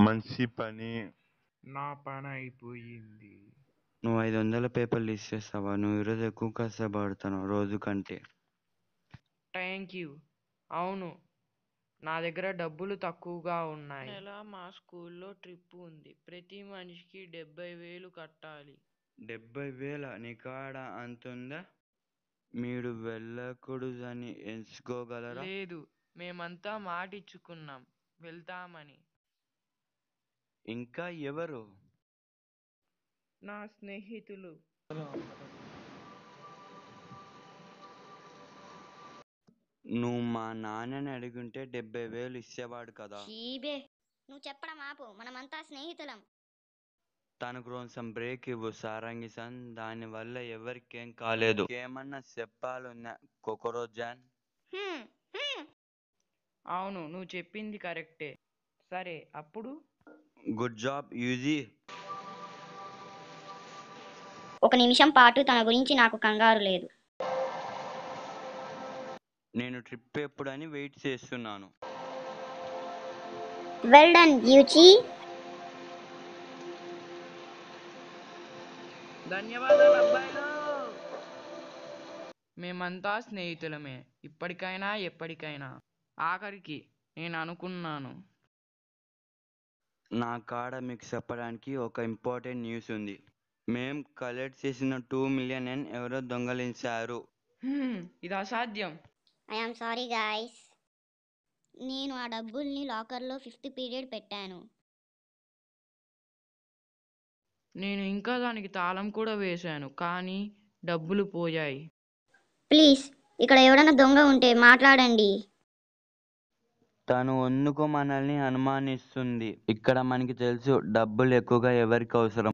మంచి పని. నా పని అయిపోయింది. నువ్వు 500 పేపర్లు ఇచ్చేస్తావా? నువ్వు ఈరోజు ఎక్కువ కష్టపడుతున్నావు రోజు కంటే. Thank you. అవును, నా దగ్గర డబ్బులు తక్కువగా ఉన్నాయి. నెల మా స్కూల్లో ట్రిప్ ఉంది. ప్రతి మనిషికి 70,000 కట్టాలి. 70,000? నీ కాడ అంతుందా? మీరు వెళ్ళకూడదని ఎంచుకోగలరా? లేదు, మేమంతా మాటిచ్చుకున్నాం వెళ్తామని. ఇంకా ఎవరు? నా స్నేహితులు. నువ్వు మా నాన్నని అడుగుంటే 70,000 ఇచ్చేవాడు కదా. చీబే, నువ్వు చెప్పడం ఆపు. మనమంతా స్నేహితులం. తనకు కొంచెం బ్రేక్ ఇవ్వు సారంగిసన్. దాని వల్ల ఎవరికేం కాలేదు. ఏమన్నా చెప్పాలున్నా కొకరోజాన్? అవును, నువ్వు చెప్పింది కరెక్టే. సరే, అప్పుడు గుడ్ జాబ్ యూజీ. ఒక నిమిషం పాటు తన గురించి నాకు కంగారు లేదు. నేను ట్రిప్ ఎప్పుడని వెయిట్ చేస్తున్నాను. Well done UG. ధన్యవాదాలు అబ్బాయిలు. మేమంతా స్నేహితులమే, ఇప్పటికైనా ఎప్పటికైనా. ఆఖరికి నేను అనుకున్నాను. నా కాడ మీకు చెప్పడానికి ఒక ఇంపార్టెంట్ న్యూస్ ఉంది. మేం కలెక్ట్ చేసిన 2 million ఎవరో దొంగలించారు. ఇది అసాధ్యం. I'm sorry guys. నేను ఆ డబ్బుల్ని లాకర్లో 5th పీరియడ్ పెట్టాను. నేను ఇంకా దానికి తాళం కూడా వేశాను, కానీ డబ్బులు పోయాయి. ప్లీజ్, ఇక్కడ ఎవడన్నా దొంగ ఉంటే మాట్లాడండి. తను ఎందుకు మనల్ని అనుమానిస్తుంది? ఇక్కడ మనకి తెలుసు డబ్బులు ఎక్కువగా ఎవరికి అవసరం.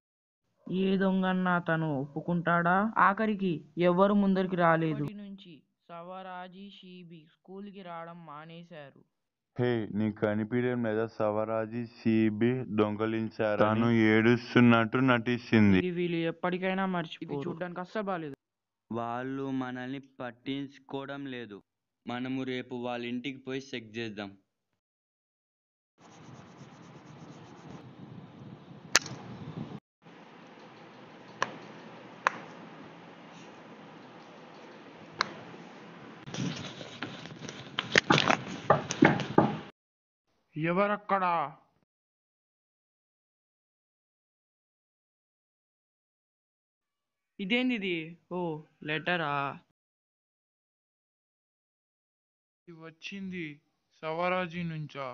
ఏ దొంగన్నా తను ఒప్పుకుంటాడా? ఆఖరికి ఎవరు ముందరికి రాలేదు. ఇప్పటి నుంచి సవరాజీ షీబీ స్కూల్కి రావడం మానేశారు. హే, నీకు కనిపించడం లేదా? సవరాజీ సిబి దొంగలించారు. తను ఏడుస్తున్నట్టు నటిస్తుంది. ఇది వీళ్ళు ఎప్పటికైనా మర్చిపోరు. చూడడానికి అస్సలు బాలేదు. వాళ్ళు మనల్ని పట్టించుకోవడం లేదు. మనము రేపు వాళ్ళ ఇంటికి పోయి చెక్ చేద్దాం. ఎవరక్కడా? ఇదేంది? ఓ లెటరా? వచ్చింది సవరాజీ నుంచా?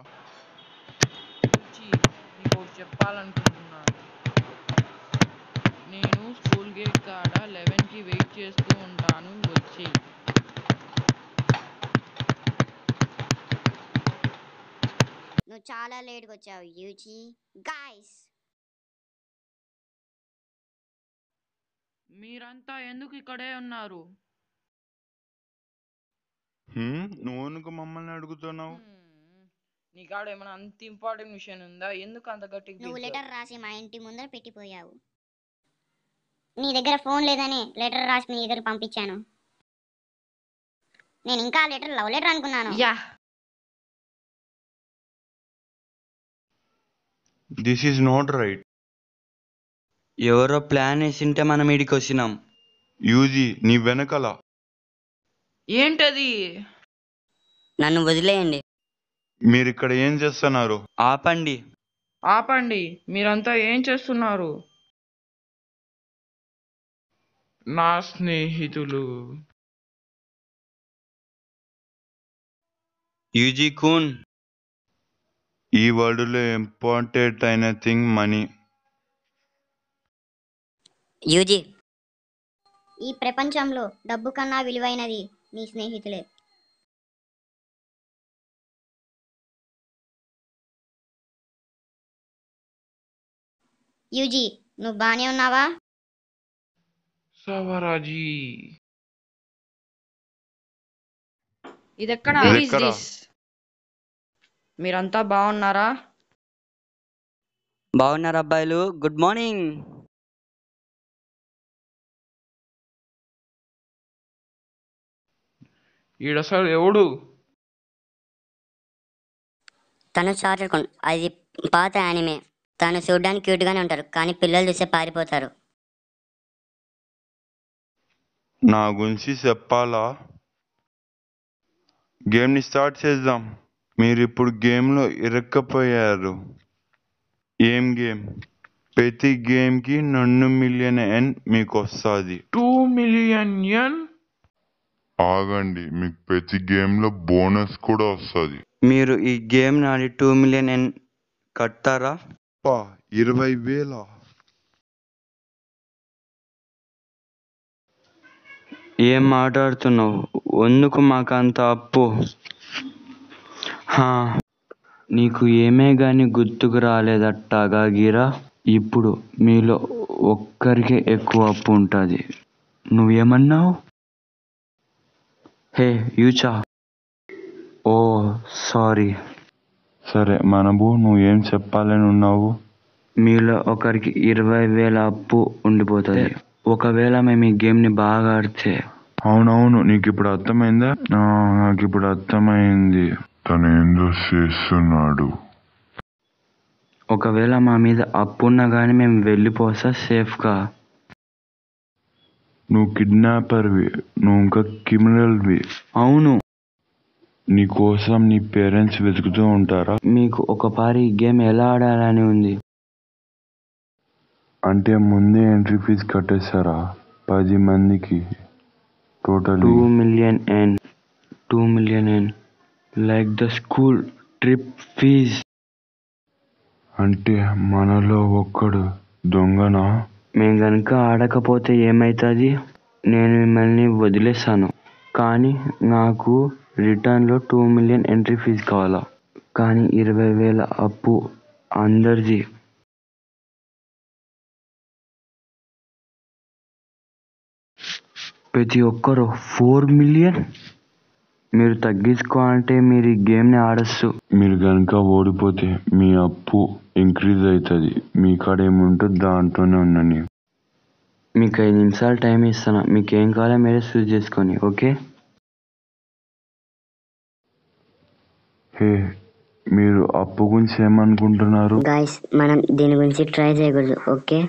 నీకు ఒకటి చెప్పాలనుకుంటున్నాను. నేను స్కూల్ గేట్ కాడ 11కి వెయిట్ చేస్తూ ఉంటాను, వచ్చి. నువ్వు చాలా లేట్గా వచ్చావు యూజీ. గాయ్స్, మీరంతా ఎందుకు ఇక్కడే ఉన్నారు? నువ్వు ఎందుకు మమ్మల్ని అడుగుతున్నావు? నీ కాడ ఏమైనా అంత ఇంపార్టెంట్ విషయం ఉందా? ఎందుకు అంత గట్టిగా నువ్వు పిలిచావు? లెటర్ రాసి మా ఇంటి ముందర పెట్టిపోయావు. నీ దగ్గర ఫోన్ లేదని లెటర్ రాసి నీ దగ్గర పంపించాను. నేను ఇంకా లెటర్ లవ్ లెటర్ అనుకున్నాను. Yeah, this is not right. ఎవరో ప్లాన్ వేసింటే మనం ఇడికి వచ్చినాం. యూజీ, నీ వెనకాల. ఏంటది? నన్ను వదిలేయండి. మీరు ఇక్కడ ఏం చేస్తున్నారు? ఆపండి. ఆపండి, మీరంతా ఏం చేస్తున్నారు? నా స్నేహితులు. యూజీ కూన్, ఈ వరల్డ్ లో ఇంపార్టెంట్ అయిన థింగ్ మనీ. యూజీ, ఈ ప్రపంచంలో డబ్బు కన్నా విలువైనది నీ స్నేహితులే. యూజీ, నువ్వు బానే ఉన్నావా? సవరాజీ, ఇదెక్కడ? మీరంతా బాగున్నారా? బాగున్నారు అబ్బాయిలు. Good morning. ఈడసలు ఎవడు? తను చార్టెడ్ అకౌంట్. అది పాత యానిమే. తను చూడడానికి క్యూట్గానే ఉంటారు, కానీ పిల్లలు చూస్తే పారిపోతారు. నా గురించి చెప్పాలా? గేమ్ని స్టార్ట్ చేద్దాం. మీరు ఇప్పుడు గేమ్లో ఇరక్కపోయారు. ఏం గేమ్? ప్రతి గేమ్కి 2 మిలియన్ ఎన్ మీకు వస్తుంది. 2 మిలియన్ యన్? ఆగండి, మీకు ప్రతి గేమ్లో బోనస్ కూడా వస్తుంది. మీరు ఈ గేమ్ ఆడి 2 మిలియన్ ఎన్ కట్టారా? 20,000. ఏం మాట్లాడుతున్నావు? ఎందుకు మాకు అంత అప్పు? నీకు ఏమే గాని గుర్తుకు రాలేదట్టాగా గీరా? ఇప్పుడు మీలో ఒక్కరికే ఎక్కువ అప్పు ఉంటుంది. నువ్వేమన్నావు? హే యూచా, ఓ సారీ. సరే మనబు, నువ్వేం చెప్పాలని ఉన్నావు? మీలో ఒకరికి 20,000 అప్పు ఉండిపోతుంది ఒకవేళ మేము ఈ గేమ్ని బాగా ఆడితే. అవునవును, నీకు ఇప్పుడు అర్థమైందా? నాకు ఇప్పుడు అర్థమైంది. తను ఏందో చేస్తున్నాడు. ఒకవేళ మా మీద అప్పు ఉన్నా కానీ మేము వెళ్ళిపోసా సేఫ్గా. నువ్వు కిడ్నాపర్వి, నువ్వు ఇంకా క్రిమినల్వి. అవును. నీ కోసం నీ పేరెంట్స్ వెతుకుతూ ఉంటారా? మీకు ఒకసారి ఈ గేమ్ ఎలా ఆడాలని ఉంది? అంటే ముందే ఎంట్రీ ఫీజు కట్టేశారా? 10 మందికి total 2 million N. 2 million N like the school trip fees. అంటే మనలో ఒక్కడు దొంగనా? మేము కనుక ఆడకపోతే ఏమవుతుంది? నేను మిమ్మల్ని వదిలేస్తాను, కానీ నాకు రిటర్న్లో 2 మిలియన్ ఎంట్రీ ఫీజు కావాలా. కానీ 20,000 అప్పు అందరిది. ప్రతి ఒక్కరు 4 మిలియన్. మీరు తగ్గించుకోవాలంటే మీరు ఈ గేమ్ని ఆడచ్చు. మీరు కనుక ఓడిపోతే మీ అప్పు ఇంక్రీజ్ అవుతుంది. మీ కాడ ఏముంటుంది దాంట్లోనే ఉండండి. మీకు 5 నిమిషాలు టైం ఇస్తాను. మీకు ఏం కావాలో మీరే చూస్ చేసుకొని, ఓకే? హే, మీరు అప్పు గురించి ఏమనుకుంటున్నారు? గాయస్, మనం దీని గురించి ట్రై చేయకూడదు, ఓకే?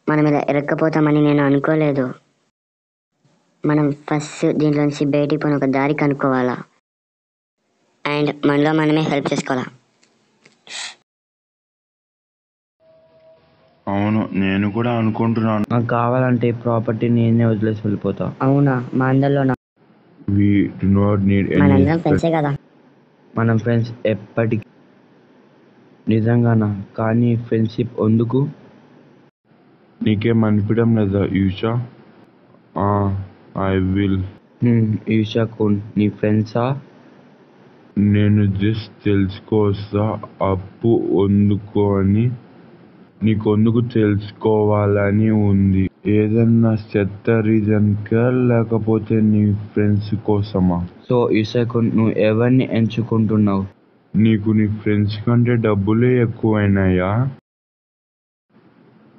మనం ఇలా ఇరక్కపోతామని నేను అనుకోలేదు. మనం ఫస్ట్ దీంట్లోంచి బయటికి పోయిన ఒక దారి కనుక్కోవాలా, అండ్ మనలో మనమే హెల్ప్ చేసుకోవాలా. అవును, నేను కూడా అనుకుంటున్నాను. నాకు కావాలంటే ఈ ప్రాపర్టీ నేనే వదిలేసి వెళ్ళిపోతా. అవునా? మా అందరిలో We do not need any. మనందరం ఫ్రెండ్సే కదా. మనం ఫ్రెండ్స్ ఎప్పటికీ. నిజంగానా? కానీ ఫ్రెండ్షిప్ ఎందుకు? నీకేం అనిపించడం లేదా యూషా? I will. ఈషా కున్ నీ ఫ్రెండ్సా? నేను జస్ట్ తెలుసుకోవచ్చా అప్పు ఎందుకు అని? నీకొందుకు తెలుసుకోవాలని ఉంది? ఏదన్నా చెత్త రీజన్కా లేకపోతే నీ ఫ్రెండ్స్ కోసమా? సో ఈషా కున్, నువ్వు ఎవరిని ఎంచుకుంటున్నావు? నీకు నీ ఫ్రెండ్స్ కంటే డబ్బులే ఎక్కువైనాయా?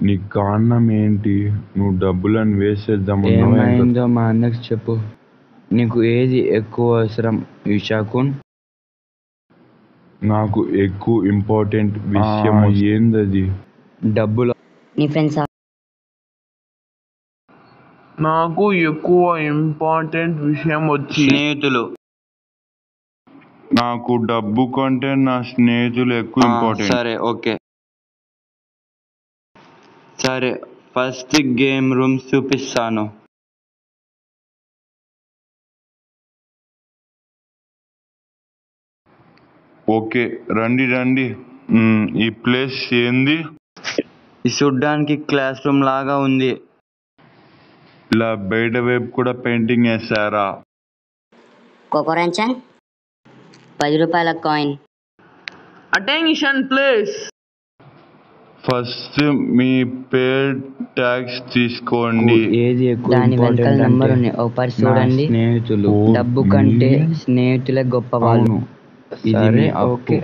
నీ కారణం ఏంటి? నువ్వు డబ్బులను వేసేద్దామన్నావా? ఏమైందో మా అన్నకి చెప్పు. నీకు ఏది ఎక్కువ అవసరం ఈషా కున్? నాకు ఎక్కువ ఇంపార్టెంట్ విషయం ఏందది? డబ్బులు. నీ ఫ్రెండ్సా? నాకు ఎక్కువ ఇంపార్టెంట్ విషయం వచ్చి స్నేహితులు. నాకు డబ్బు కంటే నా స్నేహితులు ఎక్కువ ఇంపార్టెంట్. సరే, ఓకే. సరే, ఫస్ట్ గేమ్ రూమ్ చూపిస్తాను. ఓకే, రండి రండి. ఈ ప్లేస్ ఏంది? ఇది చూడ్డానికి క్లాస్ రూమ్ లాగా ఉంది. ఇలా బయట వైపు కూడా పెయింటింగ్ వేసారా? కోకోరంచన్, 10 రూపాయల coin. Attention please. First me paid tax తీసుకోండి. ఏది ఎక్కువ దాని వెనకాల ఇంపార్టెంట్ నంబర్ అంటే ఉంది, ఒకసారి నా చూడండి. స్నేహితులు. డబ్బు కంటే స్నేహితులే గొప్పవాళ్ళు. ఇది సరే, మీ అప్పు. ఓకే.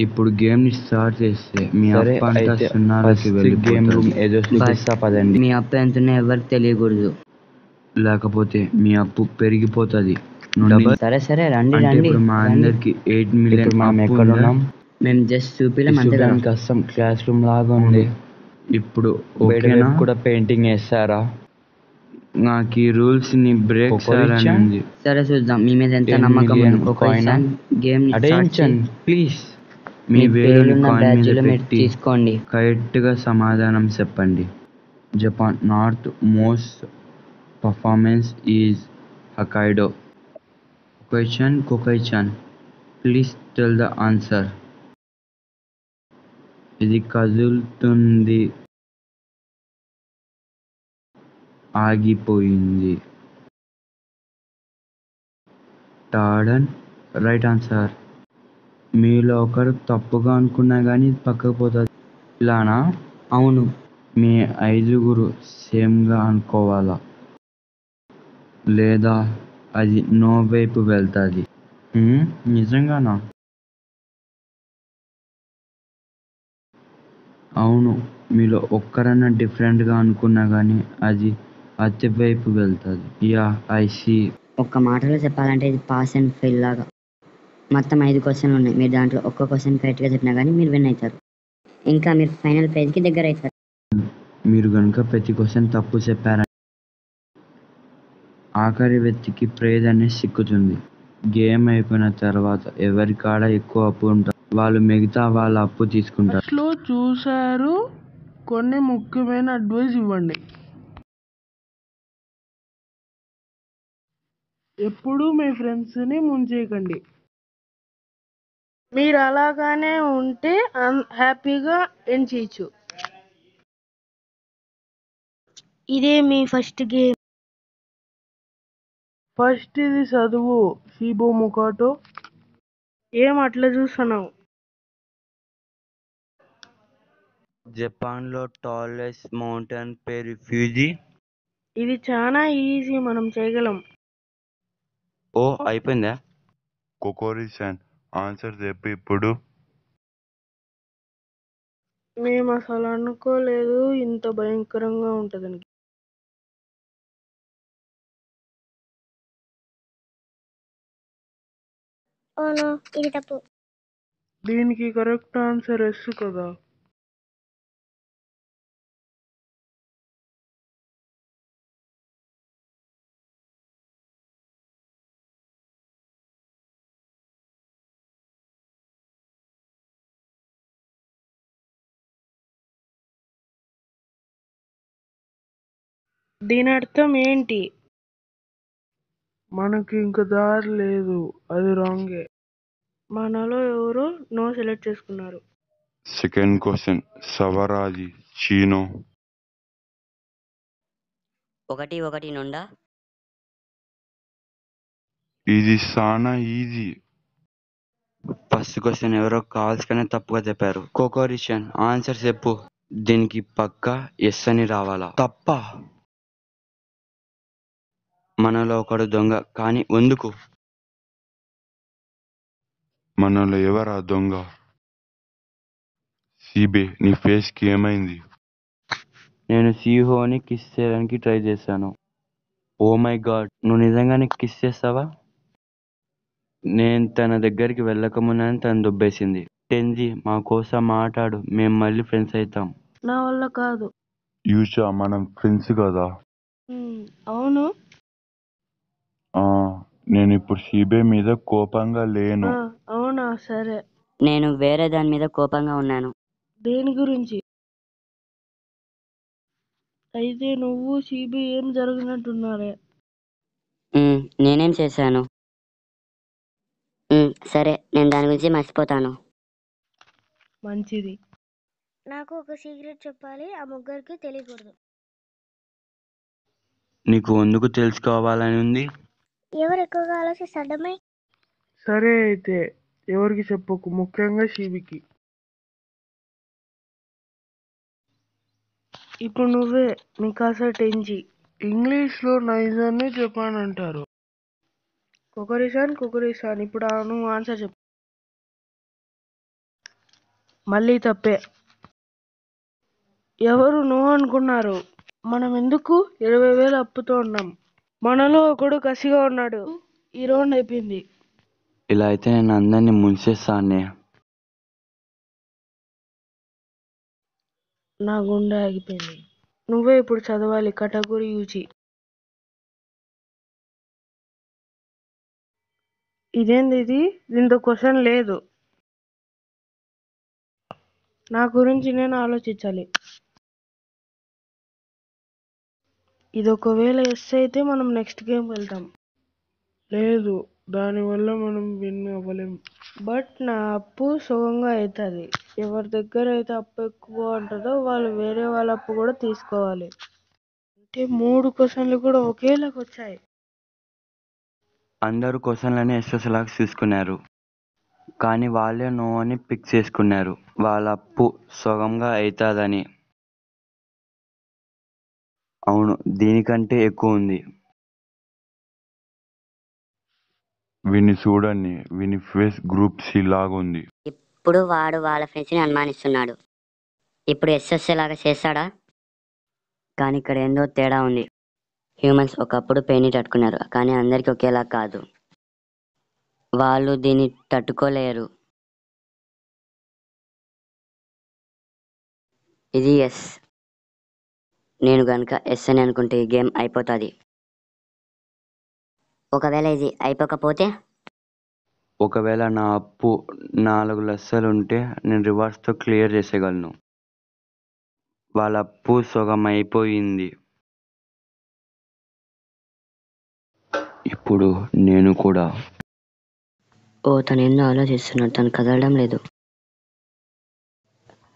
ఇప్పుడు గేమ్ ని స్టార్ట్ చేస్తే మీ సరే, అప్పు అంతా అయితే సున్నాలకి first వెళ్ళిపోతుంది. game room ఏదో చూపిస్తా పదండి. మీ అప్పు ఎంతనో ఎవరికి తెలియకూడదు. లేకపోతే మీ అప్పు పెరిగిపోతుంది. డబల్. సరే సరే రండి అంటే రండి ఇప్పుడు మా రండి. అందరికి 8 మిలియన్ ఇప్పుడు మనం అప్పు ఎక్కడ ఉందా? ఉన్నాం? మేము జస్ట్ చూపిలేం అంతే కదా. చూపించడానికి కష్టం, క్లాస్ రూమ్ లాగా ఉంది. ఇప్పుడు బయట ఓకేనా? వైపు కూడా పెయింటింగ్ వేస్తారా? నాకు ఈ రూల్స్ ని బ్రేక్ చేయాలని ఉంది. సరే చూద్దాం మీ మీద ఎంత 10 నమ్మకం million ఉంది. coin-ఆ? Game attention please. మీ మీ వేలుని పేరున్న కాయిన్ మీద బ్యాడ్జ్లు మీరు పెట్టి తీసుకోండి. కరెక్ట్ గా సమాధానం చెప్పండి. Japan north most prefecture is Hokkaido. కొకైచాన్ ప్లీజ్ టెల్ ద ఆన్సర్. ఇది కదులుతుంది, ఆగిపోయింది. టాడన్ రైట్ ఆన్సర్. మీలో ఒకరు తప్పుగా అనుకున్నా కానీ పక్కకు పోతుంది. ఇలానా? అవును. మీ 5గురు సేమ్గా అనుకోవాలా, లేదా అది నో వైపు వెళ్తుంది. నిజంగానా? అవును. మీలో ఒక్కరన్నా డిఫరెంట్గా అనుకున్నా కానీ అది అతి వైపు వెళ్తుంది. Yeah I see. ఒక్క మాటలో చెప్పాలంటే ఇది పాస్ అండ్ ఫెయిల్ లాగా. మొత్తం 5 క్వశ్చన్లు ఉన్నాయి. మీరు దాంట్లో ఒక్క క్వశ్చన్ కరెక్ట్గా చెప్పినా కానీ మీరు విన్ అవుతారు. ఇంకా మీరు ఫైనల్ ప్రైజ్కి దగ్గర అవుతారు. మీరు కనుక ప్రతి క్వశ్చన్ తప్పు చెప్పారని ఆఖరి వ్యక్తికి ప్రైజ్ అనేది సిక్కుతుంది. గేమ్ అయిపోయిన తర్వాత ఎవరి కాడ ఎక్కువ అప్పు ఉంటుందో వాళ్ళు మిగతా వాళ్ళ అప్పు తీసుకుంటారు. లో చూశారు, కొన్ని ముఖ్యమైన అడ్వైస్ ఇవ్వండి. ఎప్పుడూ మీ ఫ్రెండ్స్ని ముంచేయకండి. మీరు అలాగానే ఉంటే హ్యాపీగా ఎండ్ చేయొచ్చు. ఇదే మీ ఫస్ట్ గేమ్. ఫస్ట్ ఇది చదువు షీబో ముకాటో. ఏం అట్లా చూస్తున్నావు? జపాన్లో టాలెస్ట్ మౌంటైన్ పేరు ఫ్యూజీ. ఇది చాలా ఈజీ, మనం చేయగలం. ఓ అయిపోయిందా? కొకోరి-సాన్ ఆన్సర్ చెప్పు ఇప్పుడు. మేము అసలు అనుకోలేదు ఇంత భయంకరంగా ఉంటుందని. ఓనో ఇది తప్పు. దీనికి కరెక్ట్ ఆన్సర్ ఎస్ కదా. దీని అర్థం ఏంటి? మనకి ఇంక దారి లేదు, అది రాంగే. మనలో ఎవరో నో సెలెక్ట్ చేసుకున్నారు. సెకండ్ క్వశ్చన్ సవరాజి చీనో. 1 నుండా ఇది సానా ఈజీ. ఫస్ట్ క్వశ్చన్ ఎవరో కాల్స్ కనే తప్పుగా చెప్పారు. కోకోరిషన్ ఆన్సర్ చెప్పు. దీనికి పక్కా ఎస్ అని రావాలా? తప్ప. మనలో ఒకడు దొంగ, కానీ ఎందుకు? మనలో ఎవరా దొంగ? సీబే నీ ఫేస్ కి ఏమైంది? నేను సీహోని కిస్ చేయడానికి ట్రై చేశాను. ఓ మై గాడ్, నువ్వు నిజంగానే కిస్ చేస్తావా? నేను తన దగ్గరికి వెళ్ళకముందని తను దుబ్బేసింది. టెంజీ మా కోసం మాట్లాడు, మేము మళ్ళీ ఫ్రెండ్స్ అవుతాం. నా వల్ల కాదు. యూషా మనం ఫ్రెండ్స్ కదా. అవును. నేను ఇప్పుడు సీబే మీద కోపంగా లేను. అవునా, సరే. నేను వేరే దాని మీద కోపంగా ఉన్నాను. దేని గురించి? అయితే నువ్వు సీబీ ఏం జరుగునట్టున్నారే. నేనేం చేశాను? సరే, నేను దాని గురించి మర్చిపోతాను. మంచిది. నాకు ఒక సీక్రెట్ చెప్పాలి, ఆ ముగ్గురికి తెలియకూడదు. నీకు ఎందుకు తెలుసుకోవాలని ఉంది? ఎవరు ఎక్కువగా ఆలోచిస్తాడమ్మాయి? సరే అయితే ఎవరికి చెప్పకు, ముఖ్యంగా షీబికి. ఇప్పుడు నువ్వే మికాసా టెంజీ. ఇంగ్లీష్లో నైజర్ని జపాన్ అంటారు. కుకరీసాన్ ఇప్పుడు నువ్వు ఆన్సర్ చెప్పు. మళ్ళీ తప్పే. ఎవరు నో అనుకున్నారు? మనం ఎందుకు 20,000 అప్పుతో ఉన్నాం. మనలో ఒకడు కసిగా ఉన్నాడు. ఈ రౌండ్ అయిపోయింది. ఇలా అయితే నేను అందరినీ ముంచేస్తానే. నా గుండె ఆగిపోయింది. నువ్వే ఇప్పుడు చదవాలి కటగురి యూచి. ఇదేంది ఇది? దీంతో క్వశ్చన్ లేదు. నా గురించి నేను ఆలోచించాలి. ఇది ఒకవేళ ఎస్ అయితే మనం నెక్స్ట్ గేమ్ వెళ్తాం. లేదు, దానివల్ల మనం విన్ అవ్వలేం. బట్ నా అప్పు సుఖంగా అవుతుంది. ఎవరి దగ్గర అయితే అప్పు ఎక్కువ ఉంటుందో వాళ్ళు వేరే వాళ్ళ అప్పు కూడా తీసుకోవాలి. అంటే 3 క్వశ్చన్లు కూడా ఒకేలాగా వచ్చాయి. అందరూ క్వశ్చన్లని ఎస్ఎస్ లాగా చూసుకున్నారు, కానీ వాళ్ళే నో అని పిక్ చేసుకున్నారు. వాళ్ళ అప్పు సగంగా అవుతుందని. అవును, దీనికంటే ఎక్కువ ఉంది. విని చూడండి, విని ఫేస్ గ్రూప్ సి లాగుంది. ఇప్పుడు వాడు వాళ్ళ ఫ్రెండ్స్ని అనుమానిస్తున్నాడు. ఇప్పుడు ఎస్ఎస్ఏ లాగా చేస్తాడా? కానీ ఇక్కడ ఏందో తేడా ఉంది. హ్యూమన్స్ ఒకప్పుడు పెయిన్ని తట్టుకున్నారు, కానీ అందరికీ ఒకేలా కాదు. వాళ్ళు దీన్ని తట్టుకోలేరు. ఇది ఎస్. నేను గనుక ఎస్ అని అనుకుంటే ఈ గేమ్ అయిపోతుంది. ఒకవేళ ఇది అయిపోకపోతే? ఒకవేళ నా అప్పు 4 లక్షలు ఉంటే నేను రివర్స్తో క్లియర్ చేసేయగలను. వాళ్ళ అప్పు సగం అయిపోయింది. ఇప్పుడు నేను కూడా. ఓ, తను ఏందో ఆలోచిస్తున్నాడు. తను కదలడం లేదు.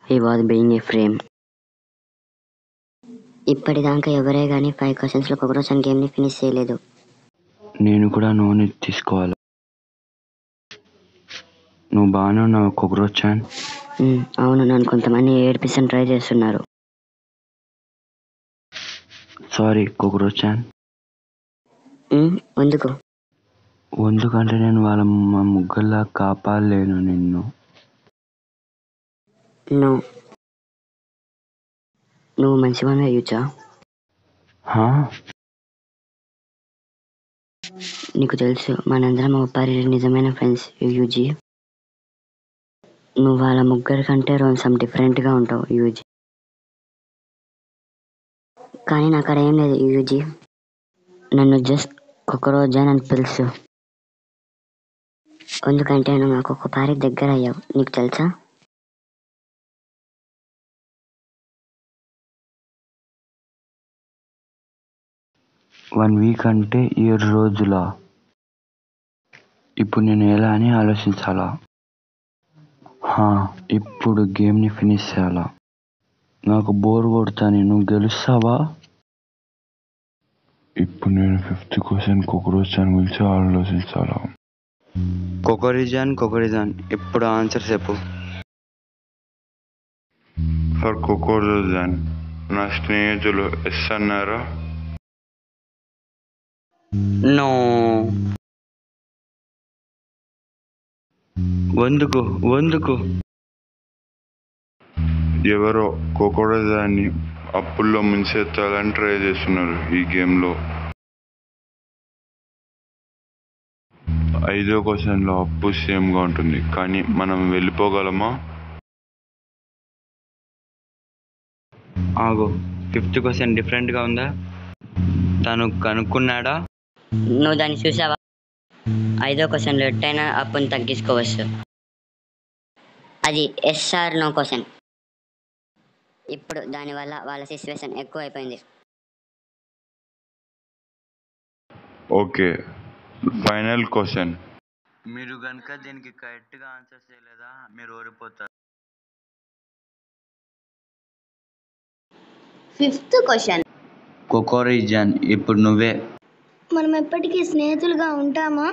He was being a frame. ఇప్పటిదాకా ఎవరే కానీ 5 క్వశ్చన్స్లో కాక్రోచ్ గేమ్ని ఫినిష్ చేయలేదు. నేను కూడా నోని తీసుకోవాలి. నువ్వు బాగానే ఉన్నావు కాక్రోచ్? అవును, నన్ను కొంతమంది ఏడిపిస్తాను ట్రై చేస్తున్నారు. Sorry cockroach. ఎందుకంటే నేను వాళ్ళ ముగ్గురులా కాపాడలేను నిన్ను. నువ్వు మంచివాడిని అయ్యొచ్చా? నీకు తెలుసు మనందరం ఒప్పారి నిజమైన ఫ్రెండ్స్. యూజీ, నువ్వు వాళ్ళ ముగ్గురి కంటే కొంచెం డిఫరెంట్గా ఉంటావు యూజీ. కానీ నాకు అక్కడ ఏం లేదు యూజీ. నన్ను జస్ట్ కాక్రోచ్ అని పిలుసు. ఎందుకంటే నువ్వు నాకు ఒకసారి దగ్గర అయ్యావు. నీకు తెలుసా? వన్ వీక్ అంటే 7 రోజులా? ఇప్పుడు నేను ఎలా అని ఆలోచించాలా? ఇప్పుడు గేమ్ని ఫినిష్ చేయాలా? నాకు బోర్ కొడతాను. నువ్వు గెలుస్తావా? ఇప్పుడు నేను 5th క్వశ్చన్ కాక్రోచ్ గురించి ఆలోచించాలా? కొకరిజాన్ ఇప్పుడు ఆన్సర్ చెప్పు. ఫర్ కాక్రోచ్ నా స్నేహితులు ఎస్ అన్నారా? నో. వందుకు ఎవరో కాక్రోచ్ అప్పుల్లో ముంచెత్తాలని ట్రై చేస్తున్నారు ఈ గేమ్లో. 5వ క్వశ్చన్లో అప్పు సేమ్గా ఉంటుంది, కానీ మనం వెళ్ళిపోగలమా? ఆగు, 5th క్వశ్చన్ డిఫరెంట్గా ఉందా? తను కనుక్కున్నాడా? నువ్వు దాన్ని చూసావా? 5వ క్వశ్చన్లో ఎట్టయినా అప్పుని తగ్గించుకోవచ్చు. అది ఎస్ఆర్ నో క్వశ్చన్. ఇప్పుడు దానివల్ల వాళ్ళ సిచ్యువేషన్ ఎక్కువ అయిపోయింది. Okay, final question. మీరు కనుక దీనికి కరెక్ట్గా ఆన్సర్ చేయలేదా మీరు ఓడిపోతారు. 5th question. కొకరిజాన్ ఇప్పుడు నువ్వే. మనం ఎప్పటికీ స్నేహితులుగా ఉంటామా?